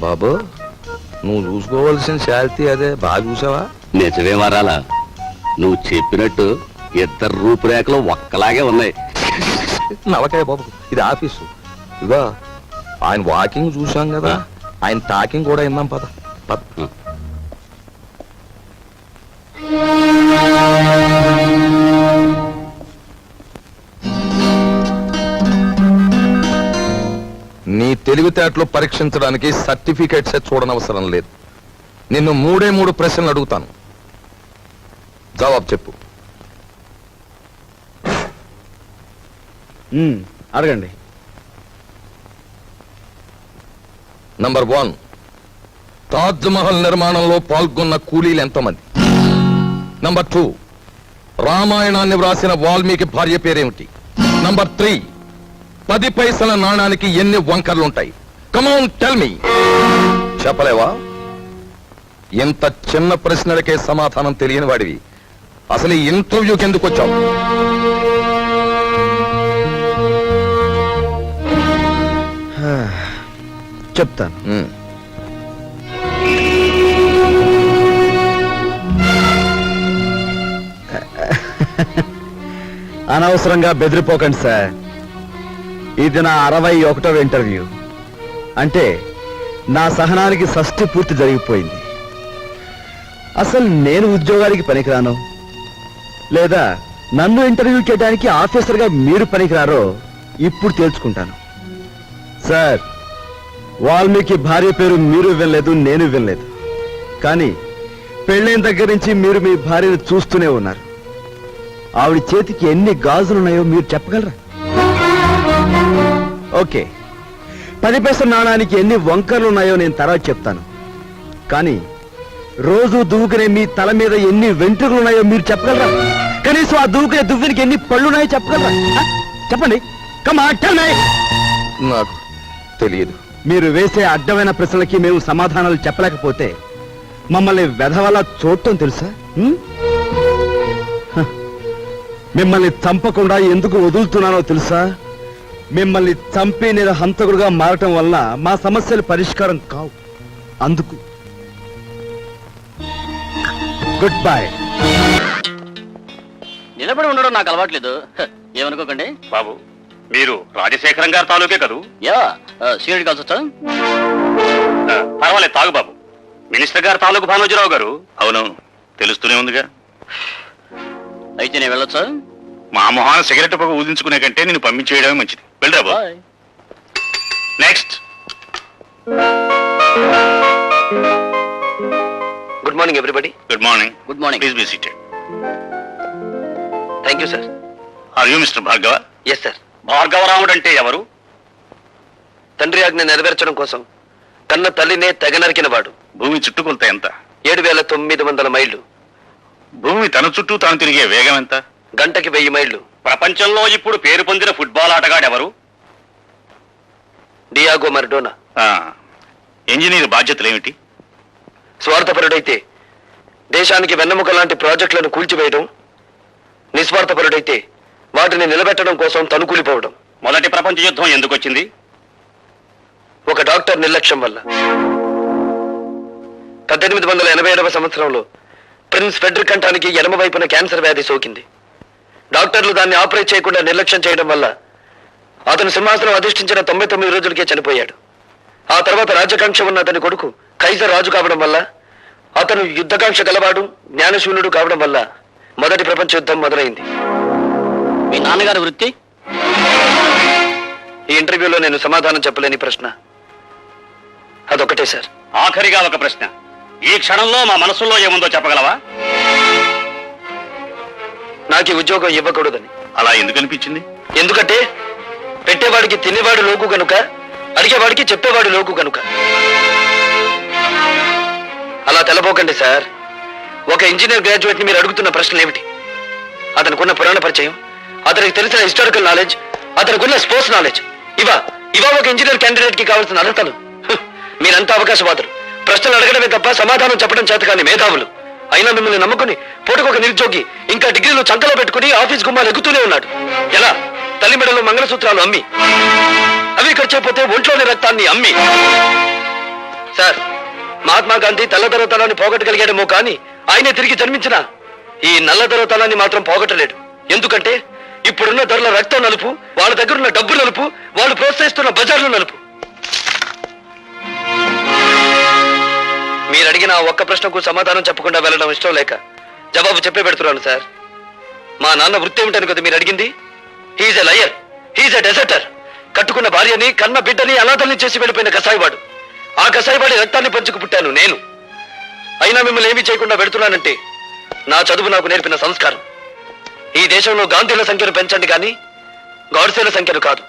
బాబు, నువ్వు చూసుకోవాల్సిన శాలిటీ అదే. బాగా చూసావా? నిజమే వరాలా, నువ్వు చెప్పినట్టు ఇద్దరు రూపురేఖలు ఒక్కలాగే ఉన్నాయి. నవకాయ బాబు, ఇది ఆఫీసు. ఇదిగో ఆయన వాకింగ్ చూసాం కదా, ఆయన టాకింగ్ కూడా విన్నాం. పద పద. నీ తెలివితేటలు పరీక్షించడానికి సర్టిఫికేట్స్ చూడనవసరం లేదు. నిన్ను 3 ప్రశ్నలు అడుగుతాను, జవాబు చెప్పు. అడగండి. నంబర్ 1, తాజ్ మహల్ నిర్మాణంలో పాల్గొన్న కూలీలు ఎంతమంది? నంబర్ 2, రామాయణాన్ని వ్రాసిన వాల్మీకి భార్య పేరేమిటి? నంబర్ 3, 10 పైసల నాణానికి ఎన్ని వంకర్లుంటాయి? Come on tell me. చెప్పలేవా? ఇంత చిన్న ప్రశ్నలకే సమాధానం తెలియని వాడివి అసలు ఈ ఇంటర్వ్యూకి ఎందుకు వచ్చావు? చెప్తాను. అనవసరంగా బెదిరిపోకండి సార్. ఇది నా 61వ ఇంటర్వ్యూ. అంటే నా సహనానికి షష్ఠి పూర్తి జరిగిపోయింది. అసలు నేను ఉద్యోగానికి పనికిరాను, లేదా నన్ను ఇంటర్వ్యూ చేయడానికి ఆఫీసర్గా మీరు పనికిరారో ఇప్పుడు తేల్చుకుంటాను. సార్, వాల్మీకి భార్య పేరు మీరు వినలేదు, నేను వినలేదు. కానీ పెళ్ళైన దగ్గర నుంచి మీరు మీ భార్యను చూస్తూనే ఉన్నారు. ఆవిడ చేతికి ఎన్ని గాజులున్నాయో మీరు చెప్పగలరా? ఓకే, 10 పైసల నాణానికి ఎన్ని వంకర్లున్నాయో నేను తర్వాత చెప్తాను. కానీ రోజు దువ్వుకునే మీ తల మీద ఎన్ని వెంట్రుకలున్నాయో మీరు చెప్పగలరా? కనీసం ఆ దువ్వుకునే దువ్వునికి ఎన్ని పళ్ళున్నాయో చెప్పగలరా? చెప్పండి. నాకు తెలియదు. మీరు వేసే అడ్డమైన ప్రశ్నలకి మేము సమాధానాలు చెప్పలేకపోతే మమ్మల్ని వెధవలా చూడటం తెలుసా? మిమ్మల్ని చంపకుండా ఎందుకు వదులుతున్నానో తెలుసా? మిమ్మల్ని చంపి నేను హంతకుడుగా మారటం వల్ల మా సమస్యలు పరిష్కారం కావు. అందుకు గుడ్ బై. నిలబడి ఉండడం నాకు అలవాట్లేదు, ఏమనుకోకండి. బాబు, మీరు రాజశేఖరం గారి తాలూకే కదూ? యా, సీనియర్ కాల్స్ వచ్చా? పర్వాలేదు, తాగు బాబు. మినిస్టర్ గారు తాలూకు భానోజీరావు గారు. అవునవును, తెలుస్తూనే ఉందిగా. అయితే నేను వెళ్ళొచ్చా? మా మొహాన సిగరెట్ పొగ ఊదించుకునే కంటే నేను పంపించేయడమే మంచిది. వెళ్ళరా బాబు. Next. Good morning everybody. Good morning. Good morning. Please be seated. Thank you sir. Are you mister Bhargava? Yes sir. Bhargavaramudu అంటే ఎవరు? తండ్రి ఆజ్ఞ నెరవేర్చడం కోసం కన్న తల్లినే తెగ నరికిన వాడు. భూమి చుట్టుకొలత ఎంత? 7,900 మైళ్ళు. భూమి తన చుట్టూ తాను తిరిగే వేగం ఎంత? గంటకి 1000 మైళ్ళు. ప్రపంచంలో ఇప్పుడు పేరు పొందిన ఫుట్బాల్ ఆటగాడెవరు? Diego Maradona. ఇంజనీర్ బాధ్యతలు ఏమిటి? స్వార్థపరుడైతే దేశానికి వెన్నెముక లాంటి ప్రాజెక్టులను కూల్చివేయడం, నిస్వార్థపరుడైతే వాటిని నిలబెట్టడం కోసం తనుకూలిపోవడం. మొదటి ప్రపంచ యుద్ధం ఎందుకు వచ్చింది? ఒక డాక్టర్ నిర్లక్ష్యం వల్ల. 1887వ సంవత్సరంలో ప్రిన్స్ ఫెడ్రిక్ కంఠానికి ఎడమ వైపున క్యాన్సర్ వ్యాధి సోకింది. డాక్టర్లు దాన్ని ఆపరేట్ చేయకుండా నిర్లక్ష్యం చేయడం వల్ల అతను సింహాసనం అధిష్ఠించిన 99 రోజులకే చనిపోయాడు. ఆ తర్వాత రాజ్యాకాంక్ష ఉన్న అతని కొడుకు కైజర్ రాజు కావడం వల్ల, అతను యుద్ధకాంక్ష గలవాడు, జ్ఞానశూన్యుడు కావడం వల్ల మొదటి ప్రపంచ యుద్ధం మొదలైంది. మీ నాన్నగారి వృత్తి? ఈ ఇంటర్వ్యూలో నేను సమాధానం చెప్పలేని ప్రశ్న అదొకటే సార్. ఆఖరిగా ఒక ప్రశ్న. ఈ క్షణంలో మా మనసులో ఏముందో చెప్పగలవా? నాకు ఈ ఉద్యోగం ఇవ్వకూడదని. అలా ఎందుకు అనిపించింది? ఎందుకంటే పెట్టేవాడికి తినేవాడు లోకు కనుక, అడిగేవాడికి చెప్పేవాడు లోకు కనుక. అలా తెలబోకండి సార్. ఒక ఇంజనీర్ గ్రాడ్యుయేట్ ని మీరు అడుగుతున్న ప్రశ్నలు ఏమిటి? అతనికున్న పురాణ పరిచయం, అతనికి తెలిసిన హిస్టారికల్ నాలెడ్జ్, అతనికున్న స్పోర్ట్స్ నాలెడ్జ్, ఇవా ఒక ఇంజనీర్ క్యాండిడేట్ కి కావాల్సిన అర్హతలు. మీరంతా అవకాశవాదులు. ప్రశ్నలు అడగడమే తప్ప సమాధానం చెప్పడం చేత కానీ మేధావులు. అయినా మిమ్మల్ని నమ్ముకుని పూటకొక నిరుద్యోగి ఇంకా డిగ్రీలు చంకలో పెట్టుకుని ఆఫీస్ గుమ్మాలు ఎక్కుతూనే ఉన్నాడు. ఎలా తల్లి మెడలో మంగళసూత్రాలు అమ్మి, అవి ఖర్చైపోతే ఒంట్లోని రక్తాన్ని అమ్మి. సార్, మహాత్మా గాంధీ తెల్లదొరతనాన్ని పోగొట్టగలిగాడేమో కానీ ఆయనే తిరిగి జన్మించిన ఈ నల్లదొరతనాన్ని మాత్రం పోగొట్టలేడు. ఎందుకంటే ఇప్పుడున్న ధరల రక్తం నలుపు, వాళ్ళ దగ్గరున్న డబ్బు నలుపు, వాళ్ళు ప్రోత్సహిస్తున్న బజార్లు నలుపు. మీరు అడిగిన ఆ ఒక్క ప్రశ్నకు సమాధానం చెప్పకుండా వెళ్ళడం ఇష్టం లేక జవాబు చెప్పే పెడుతున్నాను సార్. మా నాన్న వృత్తి ఏమిటని కదా మీరు అడిగింది? He's a liar, he's a deserter. కట్టుకున్న భార్యని, కన్న బిడ్డని అనాథల్ని చేసి వెళ్ళిపోయిన కసాయివాడు. ఆ కసాయివాడి రక్తాన్ని పంచుకు పుట్టాను నేను. అయినా మిమ్మల్ని ఏమీ చేయకుండా పెడుతున్నానంటే నా చదువు నాకు నేర్పిన సంస్కారం. ఈ దేశంలో గాంధీల సంఖ్యను పెంచండి కానీ గాడ్సేల సంఖ్యను కాదు.